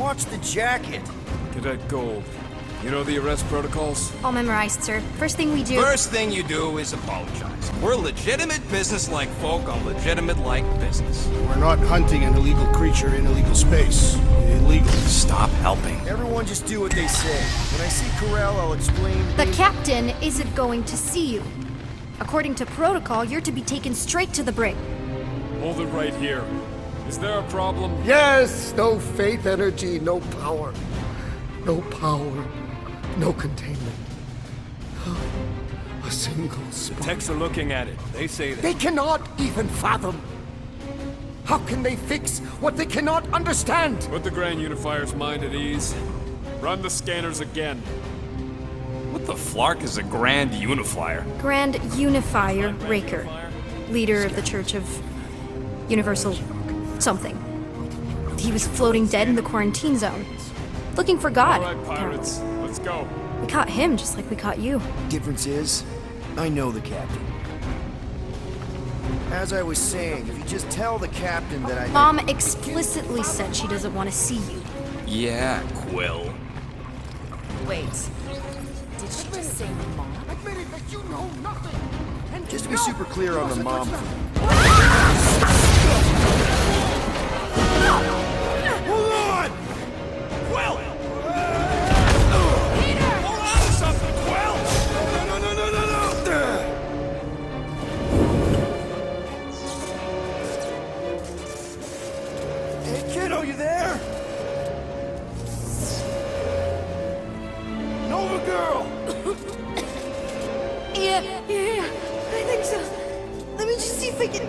watch the jacket. Cadet Gold. You know the arrest protocols? All memorized, sir. First thing we do... First thing you do is apologize. We're legitimate business-like folk on legitimate-like business. We're not hunting an illegal creature in illegal space. Illegal. Stop helping. Everyone just do what they say. When I see Corell, I'll explain... The captain isn't going to see you. According to protocol, you're to be taken straight to the brig. Hold it right here. Is there a problem? Yes! No faith energy, no power. No power, no containment. A single spark. Techs are looking at it. They say that. They cannot even fathom. How can they fix what they cannot understand? Put the Grand Unifier's mind at ease. Run the scanners again. What the flark is a Grand Unifier? Grand Unifier Raker. Leader of the Church of Universal something. He was floating dead in the quarantine zone. Looking for God. All right, pirates. Let's go. We caught him just like we caught you. Difference is, I know the captain. As I was saying, if you just tell the captain that I... Mom explicitly said she doesn't want to see you. Yeah, Quill. Wait. Did she just say mom? Admitting that you know nothing. And Just to be super clear on the mom thing. Hold on! Quill! Hold on to something, Quill! No! Hey, kiddo, you there? Nova girl! Yeah, I think so. Let me just see if I can...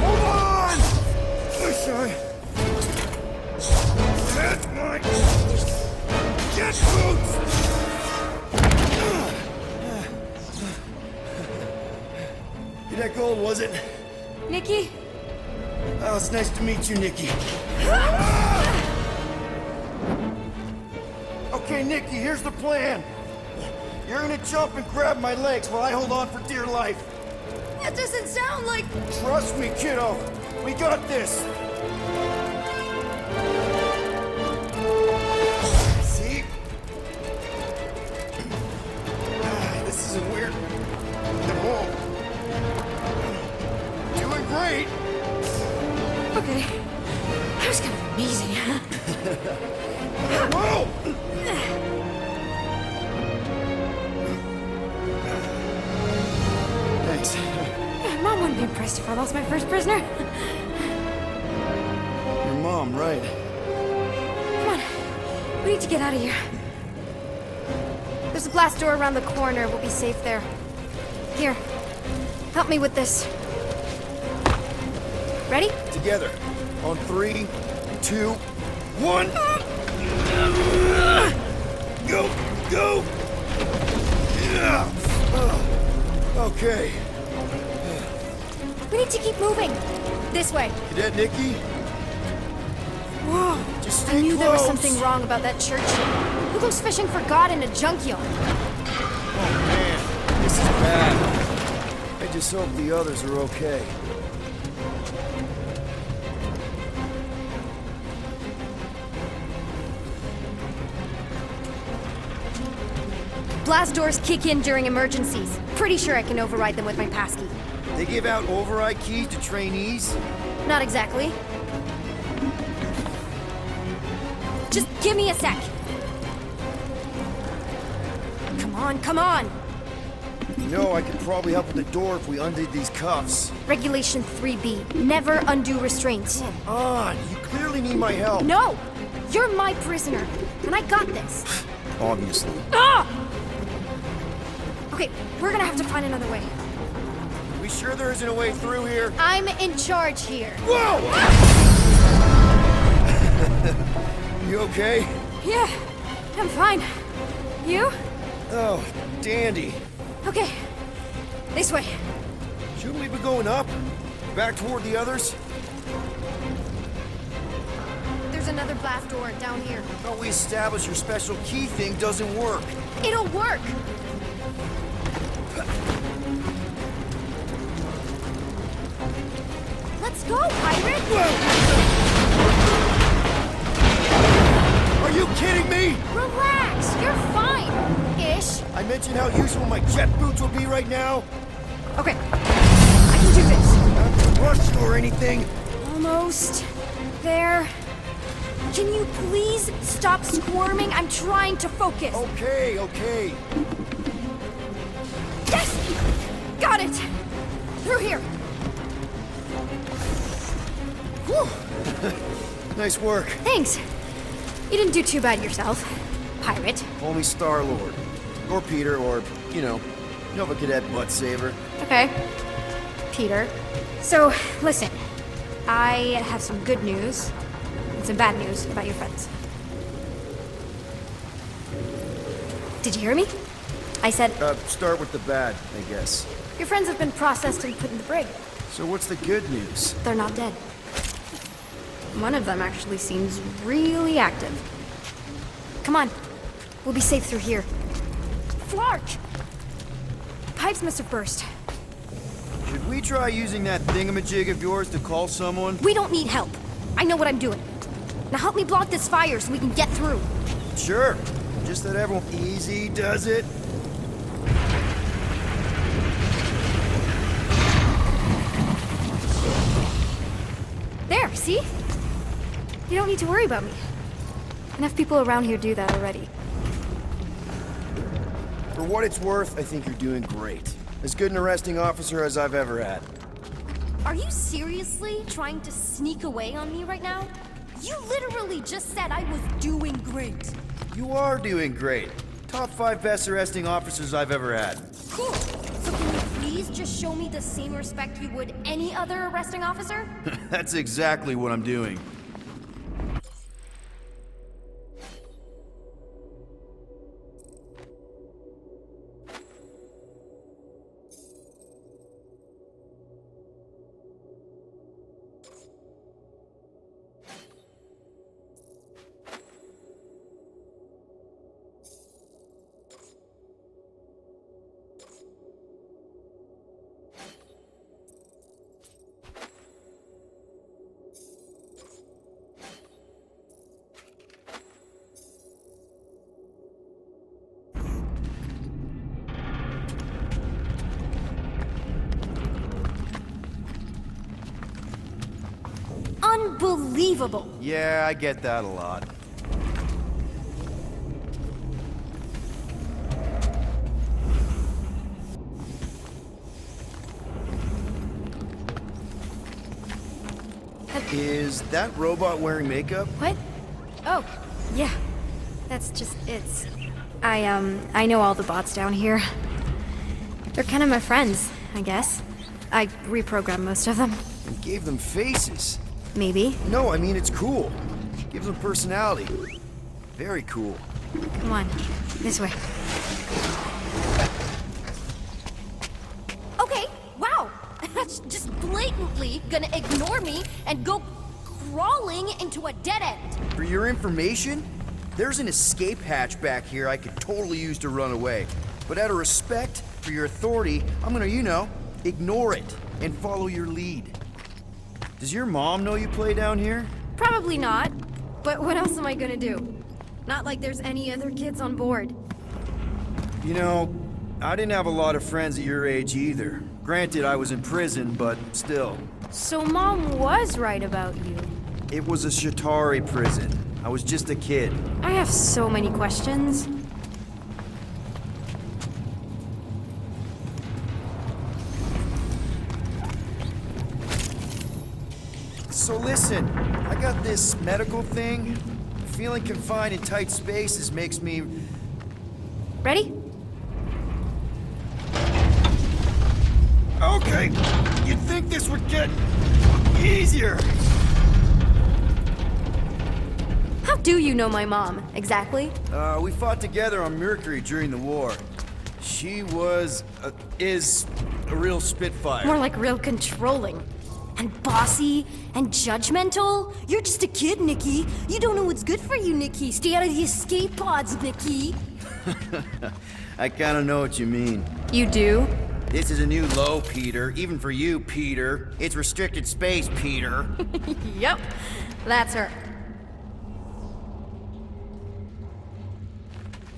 Hold on! I'm sorry. That's mine. Get boots! That Gold, was it? Nikki? Oh, it's nice to meet you, Nikki. Okay, Nikki, here's the plan. You're gonna jump and grab my legs while I hold on for dear life. That doesn't sound like... Trust me, kiddo. We got this. See? This isn't weird at all. Doing great. Okay. That was kind of amazing. Whoa! Thanks. Mom wouldn't be impressed if I lost my first prisoner. Your mom, right? Come on. We need to get out of here. There's a glass door around the corner. We'll be safe there. Here. Help me with this. Ready? Together. On 3, 2, 1. Go! Go! Okay. We need to keep moving. This way. Cadet Nikki? Whoa. Just I stay knew there was close. something wrong about that church. Who goes fishing for God in a junkyard? Oh man, this is bad. I just hope the others are okay. Blast doors kick in during emergencies. Pretty sure I can override them with my passkey. They give out override keys to trainees? Not exactly. Just give me a sec. Come on, come on! You know, I could probably help with the door if we undid these cuffs. Regulation 3B. Never undo restraints. Come on, you clearly need my help. No! You're my prisoner, and I got this. Obviously. Ah! Okay, we're gonna have to find another way. We sure there isn't a way through here? I'm in charge here. Whoa! You okay? Yeah, I'm fine. You? Oh, dandy. Okay, this way. Shouldn't we be going up? Back toward the others? There's another blast door down here. Thought we established your special key thing doesn't work. It'll work! Let's Let's go, pirate! Are you kidding me? Relax, you're fine. Ish. I mentioned how useful my jet boots will be right now. Okay, I can do this. Not to rush you or anything. Almost there. Can you please stop squirming? I'm trying to focus. Okay, okay. Yes! Got it! Through here. Whew. Nice work. Thanks. You didn't do too bad yourself, pirate. Only Star-Lord. Or Peter, or, Nova Cadet Butt Saver. Okay. Peter. So, listen. I have some good news and some bad news about your friends. Did you hear me? I said, Start with the bad, I guess. your friends have been processed and put in the brig. So what's the good news? They're not dead. One of them actually seems really active. Come on. We'll be safe through here. Flark! Pipes must have burst. Should we try using that thingamajig of yours to call someone? We don't need help. I know what I'm doing. Now help me block this fire so we can get through. Sure. Just that everyone easy does it. There, see? You don't need to worry about me. Enough people around here do that already. For what it's worth, I think you're doing great. As good an arresting officer as I've ever had. Are you seriously trying to sneak away on me right now? You literally just said I was doing great. You are doing great. Top 5 best arresting officers I've ever had. Cool. So can you please just show me the same respect you would any other arresting officer? That's exactly what I'm doing. Unbelievable. Yeah, I get that a lot. Is that robot wearing makeup? What? Oh, yeah. That's just it's. I know all the bots down here. They're kind of my friends, I guess. I reprogrammed most of them. And gave them faces. Maybe. No, I mean, it's cool. Gives them personality. Very cool. Come on, this way. Okay, wow. That's just blatantly gonna ignore me and go crawling into a dead end. For your information, there's an escape hatch back here I could totally use to run away. But out of respect for your authority, I'm gonna, ignore it and follow your lead. Does your mom know you play down here? Probably not. But what else am I gonna do? Not like there's any other kids on board. I didn't have a lot of friends at your age either. Granted, I was in prison, but still. So Mom was right about you. It was a Shatari prison. I was just a kid. I have so many questions. So listen, I got this medical thing. Feeling confined in tight spaces makes me... Ready? Okay, you'd think this would get easier. How do you know my mom, exactly? We fought together on Mercury during the war. She is a real spitfire. More like real controlling. And bossy and judgmental. You're just a kid, Nikki. You don't know what's good for you, Nikki. Stay out of the escape pods, Nikki. I kinda know what you mean. You do? This is a new low, Peter. Even for you, Peter. It's restricted space, Peter. Yep, that's her.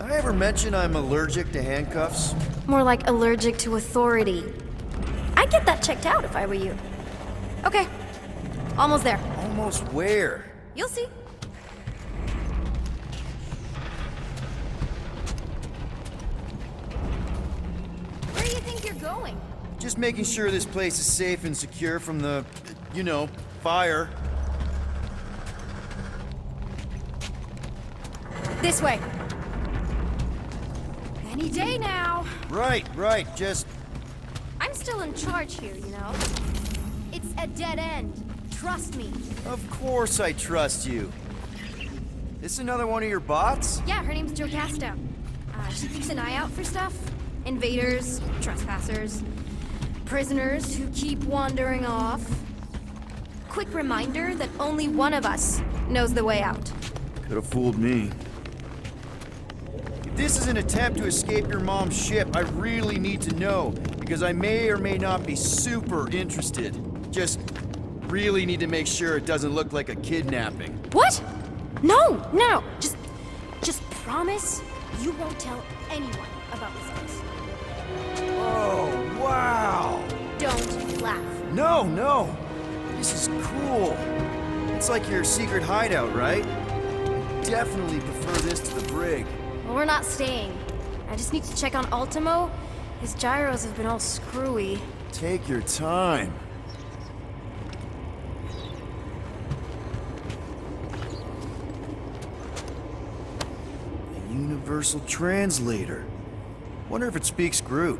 Did I ever mention I'm allergic to handcuffs? More like allergic to authority. I'd get that checked out if I were you. Okay, almost there. Almost where? You'll see. Where do you think you're going? Just making sure this place is safe and secure from the, fire. This way. Any day now. Right, just... I'm still in charge here, you know? It's a dead end. Trust me. Of course I trust you. This another one of your bots? Yeah, her name's Joe Casto. She keeps an eye out for stuff. Invaders, trespassers, prisoners who keep wandering off. Quick reminder that only one of us knows the way out. Could have fooled me. If this is an attempt to escape your mom's ship, I really need to know, because I may or may not be super interested. Just really need to make sure it doesn't look like a kidnapping. What? No. Just promise you won't tell anyone about this place. Oh, wow! Don't laugh. No! This is cool. It's like your secret hideout, right? Definitely prefer this to the brig. Well, we're not staying. I just need to check on Ultimo. His gyros have been all screwy. Take your time. The Universal Translator. Wonder if it speaks Groot.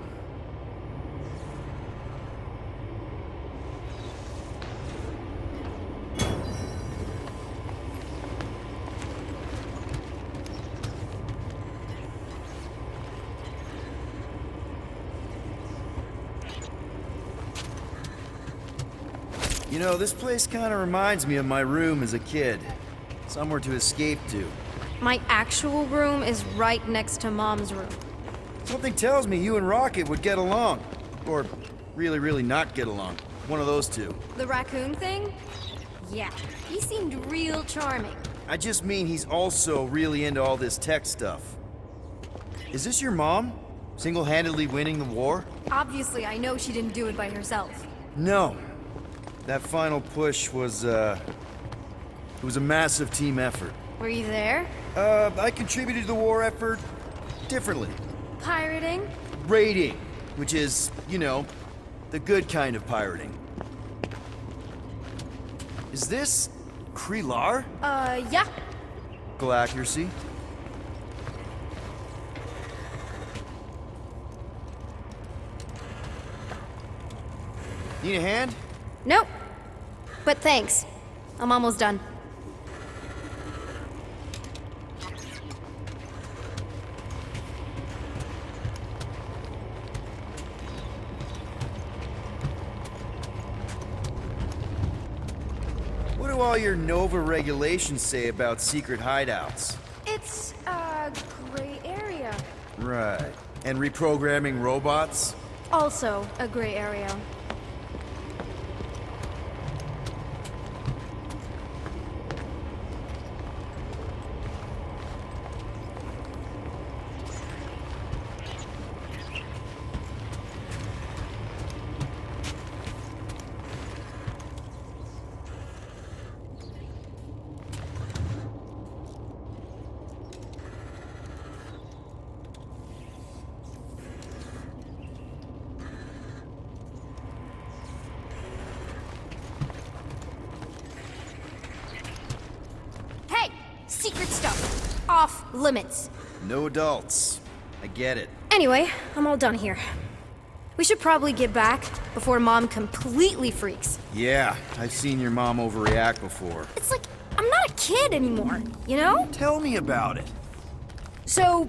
You know, this place kind of reminds me of my room as a kid. Somewhere to escape to. My actual room is right next to Mom's room. Something tells me you and Rocket would get along. Or really not get along. One of those two. The raccoon thing? Yeah, he seemed real charming. I just mean he's also really into all this tech stuff. Is this your mom? Single-handedly winning the war? Obviously, I know she didn't do it by herself. No. That final push was, it was a massive team effort. Were you there? I contributed to the war effort differently. Pirating? Raiding, which is, the good kind of pirating. Is this Krelar? Yeah. Accuracy? Need a hand? Nope. But thanks. I'm almost done. What do all your Nova regulations say about secret hideouts? It's a gray area. Right. And reprogramming robots? Also a gray area. Hey, secret stuff. Off limits. No adults. I get it. Anyway, I'm all done here. We should probably get back before Mom completely freaks. Yeah, I've seen your mom overreact before. It's like, I'm not a kid anymore, you know? Tell me about it. So,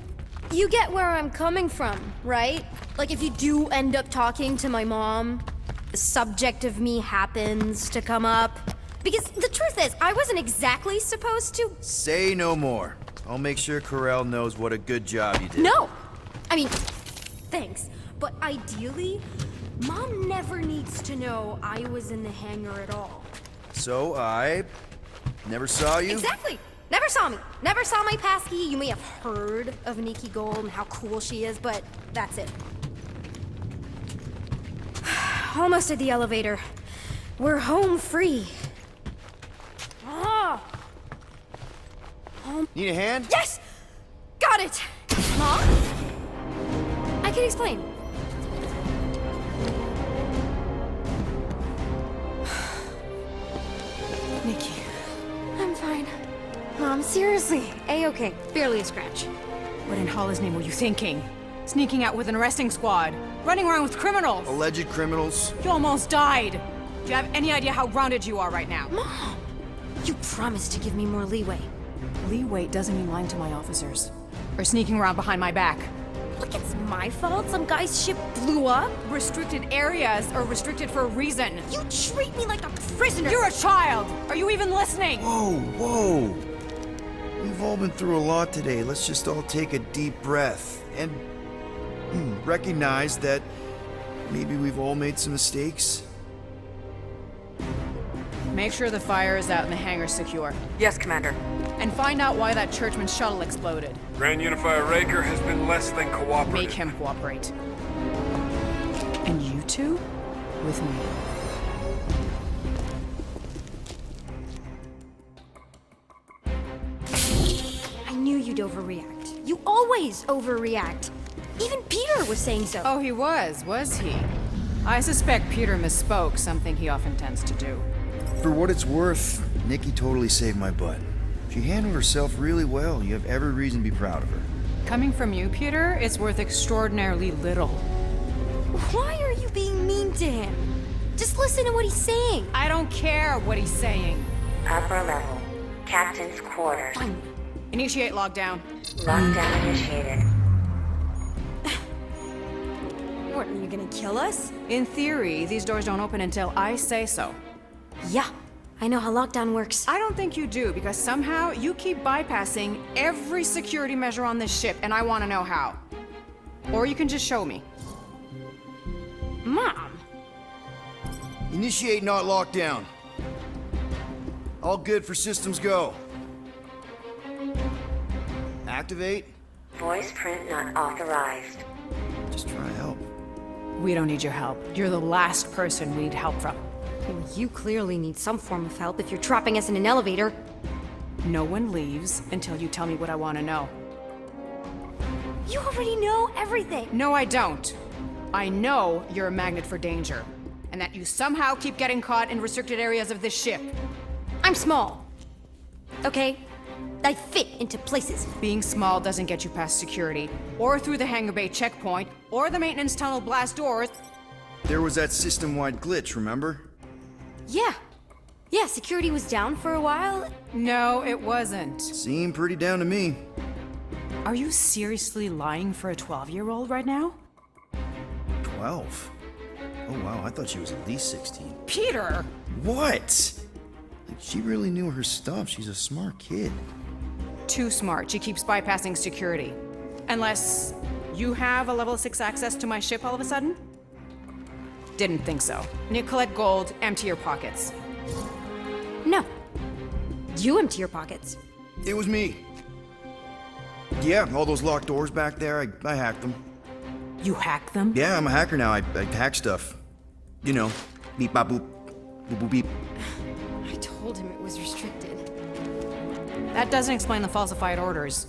you get where I'm coming from, right? Like, if you do end up talking to my mom, the subject of me happens to come up. Because the truth is, I wasn't exactly supposed to. Say no more. I'll make sure Corell knows what a good job you did. No! I mean, thanks. But ideally, Mom never needs to know I was in the hangar at all. So I never saw you? Exactly! Never saw me. Never saw my passkey. You may have heard of Nikki Gold and how cool she is, but that's it. Almost at the elevator. We're home free. Ah! Need a hand? Yes! Got it! Mom? I can explain. Nikki. I'm fine. Mom, seriously. A-okay. Barely a scratch. What in Hollis' name were you thinking? Sneaking out with an arresting squad? Running around with criminals? Alleged criminals? You almost died! Do you have any idea how grounded you are right now? Mom! You promised to give me more leeway. Leeway doesn't mean lying to my officers. Or sneaking around behind my back. Look, it's my fault some guy's ship blew up. Restricted areas are restricted for a reason. You treat me like a prisoner. You're a child! Are you even listening? Whoa, whoa. We've all been through a lot today. Let's just all take a deep breath and recognize that maybe we've all made some mistakes. Make sure the fire is out and the hangar's secure. Yes, Commander. And find out why that churchman's shuttle exploded. Grand Unifier Raker has been less than cooperative. Make him cooperate. And you two? With me. I knew you'd overreact. You always overreact. Even Peter was saying so. Oh, he was he? I suspect Peter misspoke, something he often tends to do. For what it's worth, Nikki totally saved my butt. She handled herself really well. You have every reason to be proud of her. Coming from you, Peter, it's worth extraordinarily little. Why are you being mean to him? Just listen to what he's saying. I don't care what he's saying. Upper level. Captain's quarters. Fine. Initiate lockdown. Lockdown initiated. What, are you gonna kill us? In theory, these doors don't open until I say so. Yeah, I know how lockdown works. I don't think you do, because somehow you keep bypassing every security measure on this ship, and I want to know how. Or you can just show me. Mom! Initiate not lockdown. All good for systems go. Activate. Voice print not authorized. Just try to help. We don't need your help. You're the last person we need help from. Well, you clearly need some form of help if you're trapping us in an elevator. No one leaves until you tell me what I want to know. You already know everything. No, I don't. I know you're a magnet for danger, and that you somehow keep getting caught in restricted areas of this ship. I'm small. Okay? I fit into places. Being small doesn't get you past security, or through the hangar bay checkpoint, or the maintenance tunnel blast doors. There was that system-wide glitch, remember? Yeah. Yeah, security was down for a while. No, it wasn't. Seemed pretty down to me. Are you seriously lying for a 12-year-old right now? 12? Oh wow, I thought she was at least 16. Peter! What? Like, she really knew her stuff. She's a smart kid. Too smart. She keeps bypassing security. Unless you have a level 6 access to my ship all of a sudden? Didn't think so. When you collect gold, empty your pockets. No. You empty your pockets. It was me. Yeah, all those locked doors back there, I hacked them. You hack them? Yeah, I'm a hacker now. I hack stuff. You know, beep, bop, boop, boop, boop, beep. I told him it was restricted. That doesn't explain the falsified orders.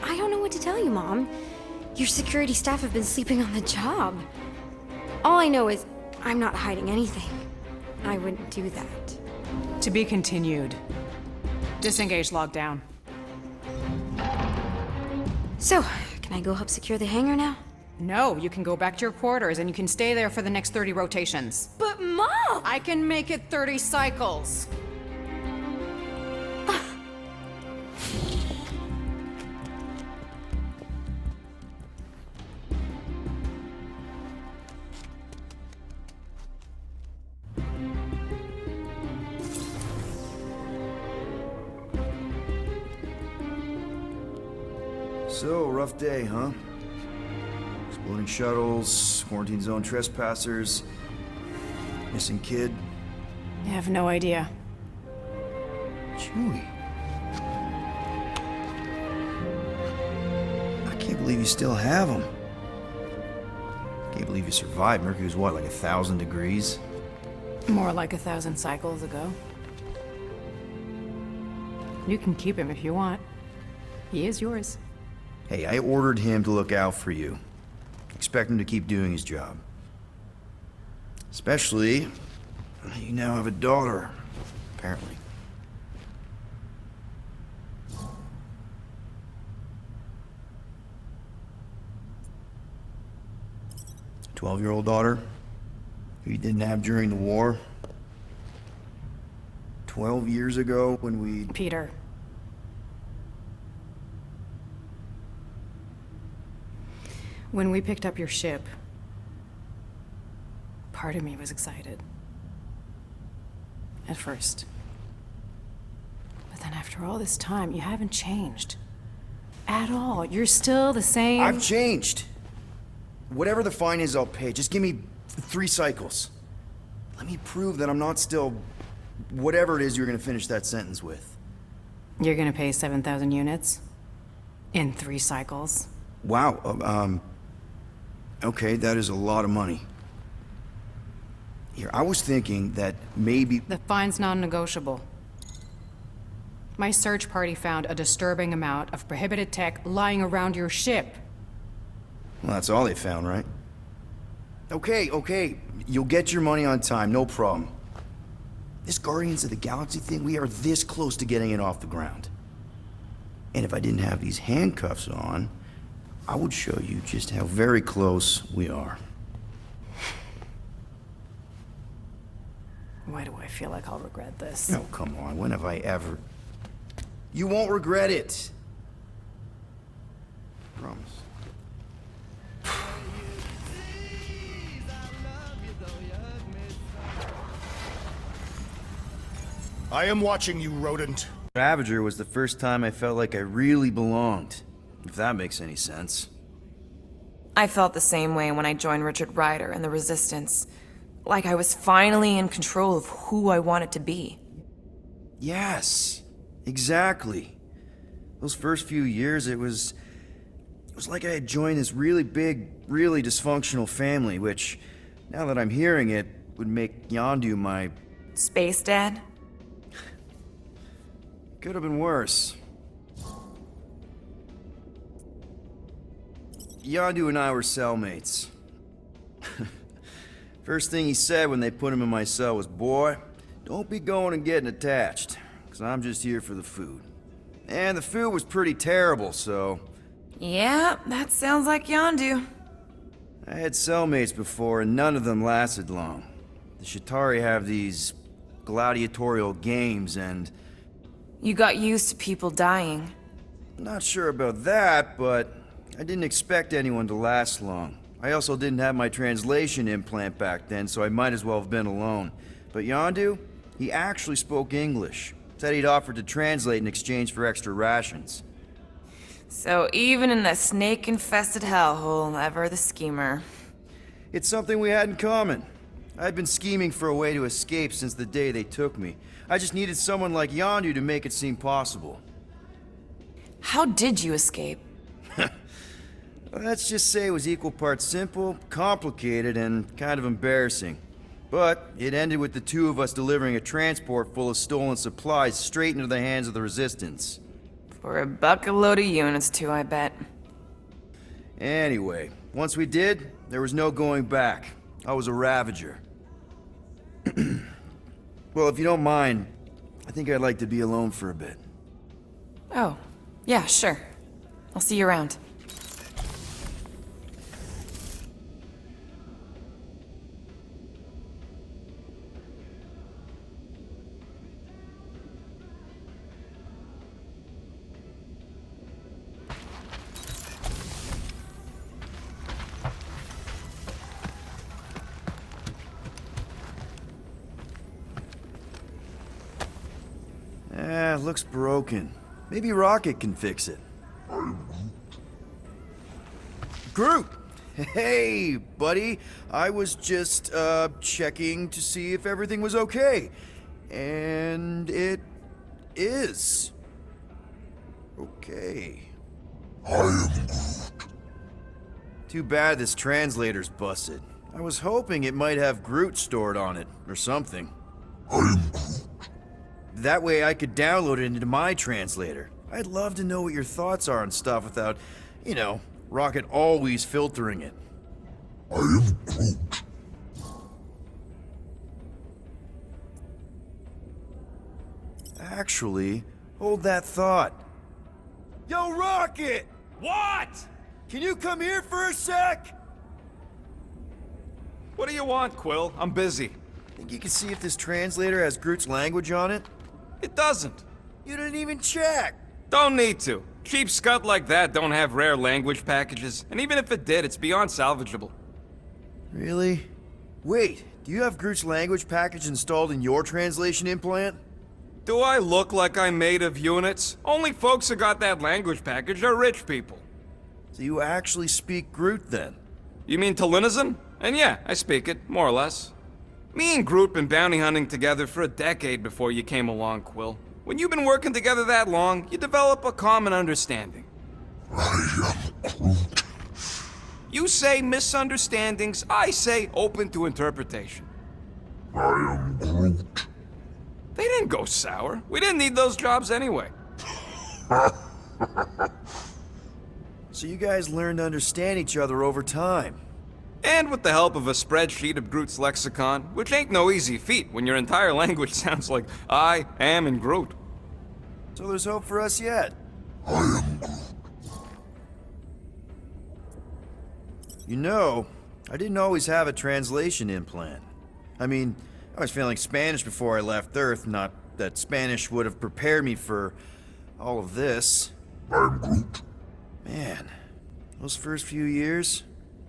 I don't know what to tell you, Mom. Your security staff have been sleeping on the job. All I know is I'm not hiding anything. I wouldn't do that. To be continued. Disengage lockdown. So, can I go help secure the hangar now? No, you can go back to your quarters and you can stay there for the next 30 rotations. But Mom! I can make it 30 cycles. So, rough day, huh? Just Loading shuttles, quarantine zone trespassers, missing kid. I have no idea. Chewie. I can't believe you still have them. Can't believe you survived. Mercury was what, like 1,000 degrees? More like 1,000 cycles ago. You can keep him if you want. He is yours. Hey, I ordered him to look out for you. Expect him to keep doing his job. Especially, you now have a daughter, apparently. A 12-year-old daughter who you didn't have during the war. 12 years ago when we... Peter. When we picked up your ship, part of me was excited. At first. But then after all this time, you haven't changed. At all. You're still the same... I've changed. Whatever the fine is, I'll pay. Just give me 3 cycles. Let me prove that I'm not still... whatever it is you're gonna finish that sentence with. You're gonna pay 7,000 units? In 3 cycles? Wow, okay, that is a lot of money. Here, I was thinking that maybe... The fine's non-negotiable. My search party found a disturbing amount of prohibited tech lying around your ship. Well, that's all they found, right? Okay, you'll get your money on time, no problem. This Guardians of the Galaxy thing, we are this close to getting it off the ground. And if I didn't have these handcuffs on, I would show you just how very close we are. Why do I feel like I'll regret this? Oh, come on, when have I ever... You won't regret it. Promise. I am watching you, rodent. Ravager was the first time I felt like I really belonged, if that makes any sense. I felt the same way when I joined Richard Rider and the Resistance. Like I was finally in control of who I wanted to be. Yes, exactly. Those first few years, it was like I had joined this really big, really dysfunctional family, which, now that I'm hearing it, would make Yondu my... Space Dad? Could have been worse. Yondu and I were cellmates. First thing he said when they put him in my cell was, "Boy, don't be going and getting attached, because I'm just here for the food." And the food was pretty terrible, so... Yeah, that sounds like Yondu. I had cellmates before, and none of them lasted long. The Shatari have these gladiatorial games, and... You got used to people dying. Not sure about that, but I didn't expect anyone to last long. I also didn't have my translation implant back then, so I might as well have been alone. But Yondu, he actually spoke English. Said he'd offered to translate in exchange for extra rations. So even in the snake-infested hellhole, ever the schemer. It's something we had in common. I'd been scheming for a way to escape since the day they took me. I just needed someone like Yondu to make it seem possible. How did you escape? Let's just say it was equal parts simple, complicated, and kind of embarrassing. But it ended with the two of us delivering a transport full of stolen supplies straight into the hands of the Resistance. For a bucket-load of units too, I bet. Anyway, once we did, there was no going back. I was a Ravager. Well, if you don't mind, I think I'd like to be alone for a bit. Oh, yeah, sure. I'll see you around. Looks broken. Maybe Rocket can fix it. Groot! Hey, buddy. I was just, checking to see if everything was okay. And it is. Okay. I am Groot. Too bad this translator's busted. I was hoping it might have Groot stored on it, or something. I am Groot. That way I could download it into my translator. I'd love to know what your thoughts are on stuff without, you know, Rocket always filtering it. I am Groot. Actually, hold that thought. Yo, Rocket! What? Can you come here for a sec? What do you want, Quill? I'm busy. Think you can see if this translator has Groot's language on it? It doesn't. You didn't even check! Don't need to. Cheap scut like that don't have rare language packages, and even if it did, it's beyond salvageable. Really? Wait, do you have Groot's language package installed in your translation implant? Do I look like I'm made of units? Only folks who got that language package are rich people. So you actually speak Groot then? You mean Telinism? And yeah, I speak it, more or less. Me and Groot been bounty hunting together for a decade before you came along, Quill. When you've been working together that long, you develop a common understanding. I am Groot. You say misunderstandings, I say open to interpretation. I am Groot. They didn't go sour. We didn't need those jobs anyway. So you guys learned to understand each other over time. And with the help of a spreadsheet of Groot's lexicon, which ain't no easy feat when your entire language sounds like I am and Groot. So there's hope for us yet. I am Groot. You know, I didn't always have a translation implant. I mean, I was feeling Spanish before I left Earth, not that Spanish would have prepared me for all of this. I'm Groot. Man, those first few years,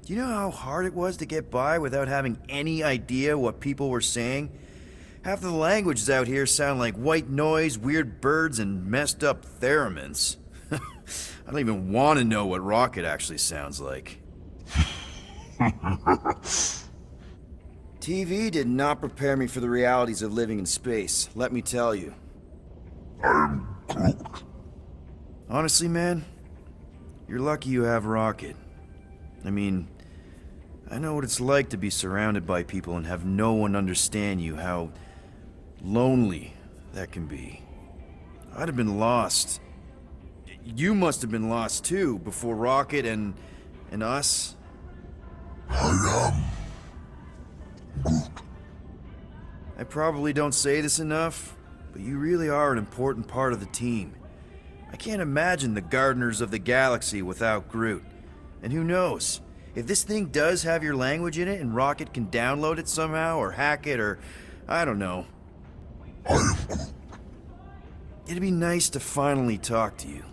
do you know how hard it was to get by without having any idea what people were saying? Half of the languages out here sound like white noise, weird birds, and messed up theremins. I don't even want to know what Rocket actually sounds like. TV did not prepare me for the realities of living in space, let me tell you. I'm Groot. Honestly, man, you're lucky you have Rocket. I mean, I know what it's like to be surrounded by people and have no one understand you, how lonely that can be. I'd have been lost. You must have been lost too, before Rocket and us. I am Groot. I probably don't say this enough, but you really are an important part of the team. I can't imagine the Gardeners of the Galaxy without Groot. And who knows? If this thing does have your language in it and Rocket can download it somehow or hack it or I don't know. I am Groot. It'd be nice to finally talk to you.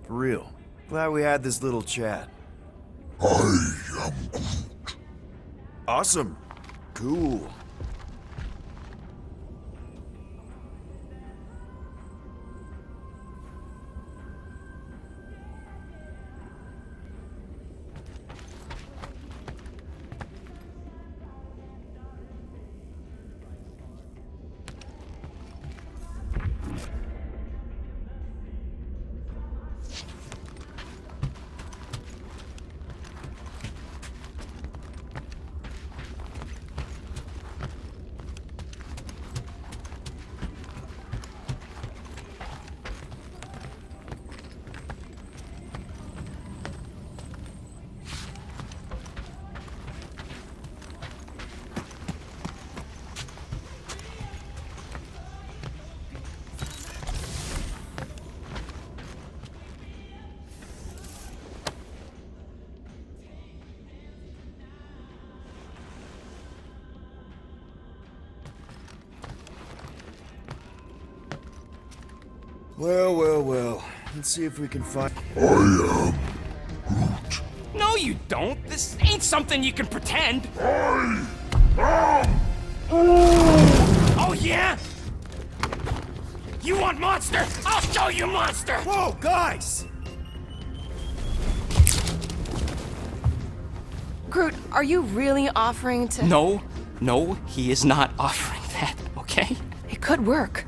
For real. Glad we had this little chat. I am Groot. Awesome. Cool. Well. Let's see if we can find... I am Groot. No, you don't. This ain't something you can pretend. I am Oh, yeah? You want monster? I'll show you monster! Whoa, guys! Groot, are you really offering to... No, he is not offering that, okay? It could work.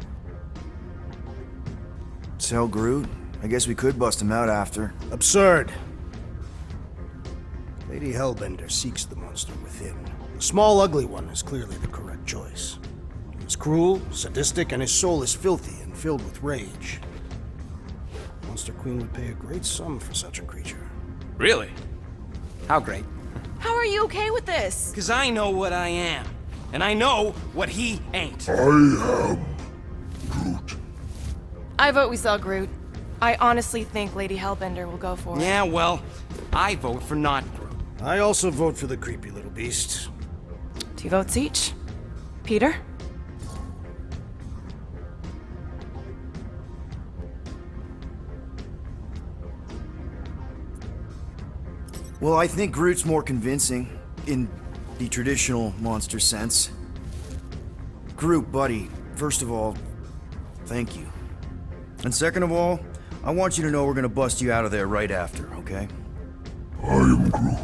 So, Groot, I guess we could bust him out after. Absurd. Lady Hellbender seeks the monster within. The small, ugly one is clearly the correct choice. He is cruel, sadistic, and his soul is filthy and filled with rage. Monster Queen would pay a great sum for such a creature. Really? How great? How are you okay with this? Because I know what I am. And I know what he ain't. I am Groot. I vote we sell Groot. I honestly think Lady Hellbender will go for it. Yeah, well, I vote for not Groot. I also vote for the creepy little beast. 2 votes each. Peter? Well, I think Groot's more convincing, in the traditional monster sense. Groot, buddy, first of all, thank you. And second of all, I want you to know we're gonna bust you out of there right after, okay? I am Groot.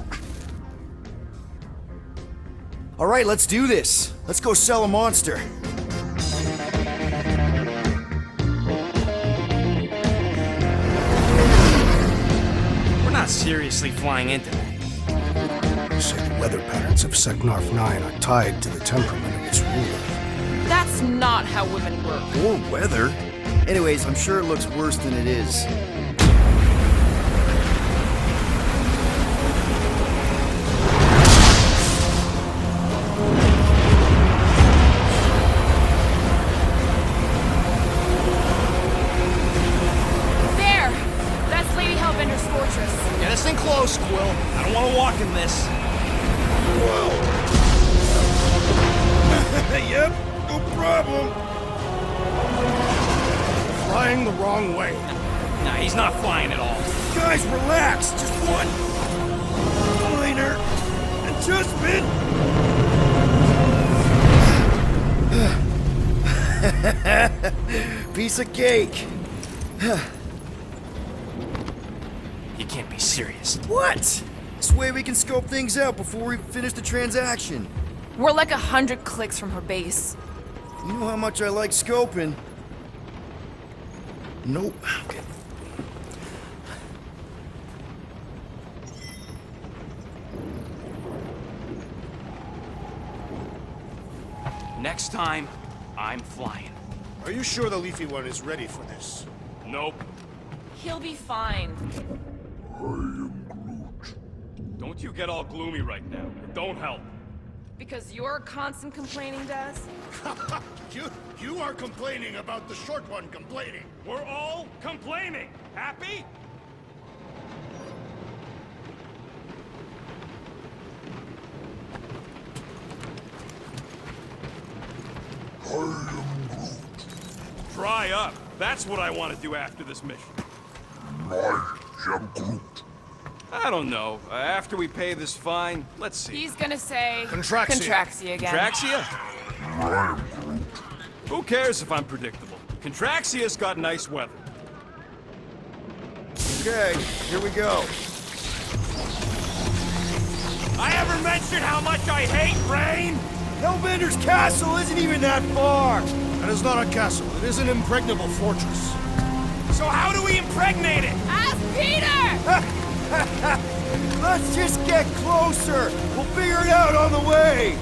Alright, let's do this. Let's go sell a monster. We're not seriously flying into that. They say the weather patterns of Seknarf 9 are tied to the temperament of its ruler. That's not how women work. Or weather. Anyways, I'm sure it looks worse than it is. There! That's Lady Hellbender's fortress. Get us in close, Quill. I don't want to walk in this. Yep, no problem. Flying the wrong way. Nah, he's not flying at all. Guys, relax. Just one minor adjustment. Piece of cake. You can't be serious. What? This way we can scope things out before we finish the transaction. We're like 100 clicks from her base. You know how much I like scoping. Nope. Okay. Next time, I'm flying. Are you sure the leafy one is ready for this? Nope. He'll be fine. I am Groot. Don't you get all gloomy right now. It don't help. Because your constant complaining does? You are complaining about the short one complaining. We're all complaining. Happy? I am Groot. Dry up. That's what I want to do after this mission. I am Groot. I don't know. After we pay this fine, let's see. He's gonna say... Contraxia. Contraxia again. Contraxia? I am Groot. Who cares if I'm predictable? Contraxia's got nice weather. Okay, here we go. I ever mentioned how much I hate rain? Hellbender's castle isn't even that far. That is not a castle. It is an impregnable fortress. So how do we impregnate it? Ask Peter! Let's just get closer. We'll figure it out on the way.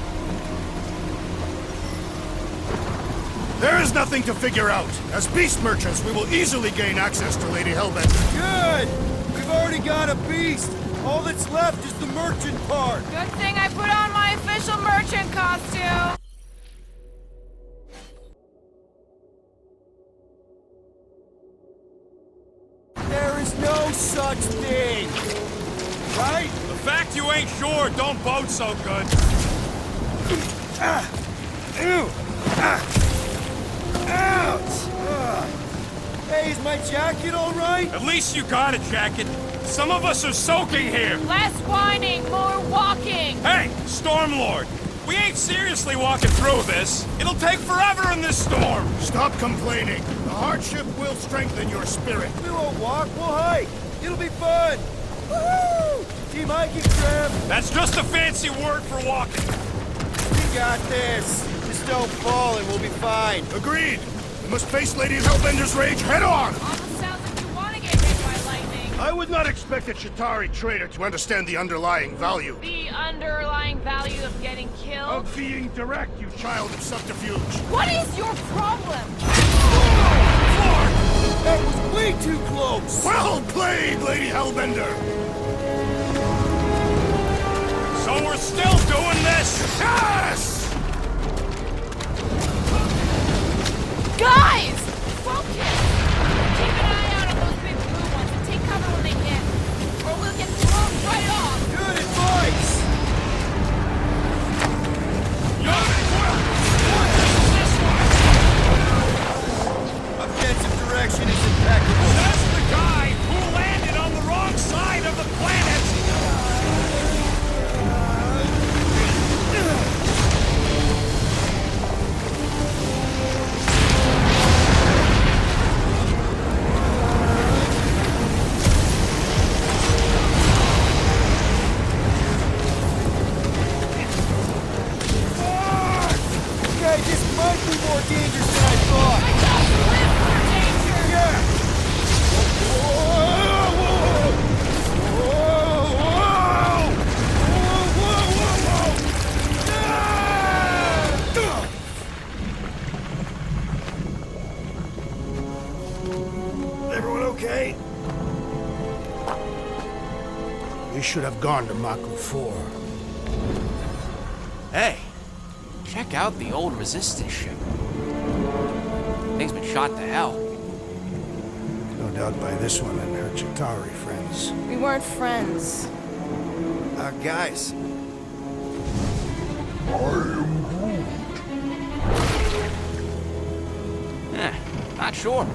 There is nothing to figure out. As beast merchants, we will easily gain access to Lady Hellbender. Good. We've already got a beast. All that's left is the merchant part. Good thing I put on my official merchant costume. There is no such thing. Right? The fact you ain't sure don't bode so good. Ew. Ouch. Hey, is my jacket all right? At least you got a jacket. Some of us are soaking here. Less whining, more walking. Hey, Stormlord. We ain't seriously walking through this. It'll take forever in this storm. Stop complaining. The hardship will strengthen your spirit. We won't walk, we'll hike. It'll be fun. Woohoo! Keep hiking, Trev. That's just a fancy word for walking. We got this. Just don't fall and we'll be fine. Agreed. We must face Lady Hellbender's rage head on. Almost sounds like you want to get hit by lightning. I would not expect a Chitauri trader to understand the underlying value The underlying value of getting killed. of being direct, you child of subterfuge. What is your problem? That was way too close. Well played, Lady Hellbender. So we're still doing this? Yes! Guys! Focus! Keep an eye out on those big blue ones and take cover when they hit. Or we'll get thrown right off. Good advice. Offensive direction is impeccable. That's the guy who landed on the wrong side of the planet! Okay, this might be more dangerous than I thought. Yeah. Everyone okay? We should have gone to Maku 4. Hey, check out the old Resistance ship. Thing's been shot to hell. No doubt by this one and her Chitauri friends. We weren't friends. Guys. Not sure.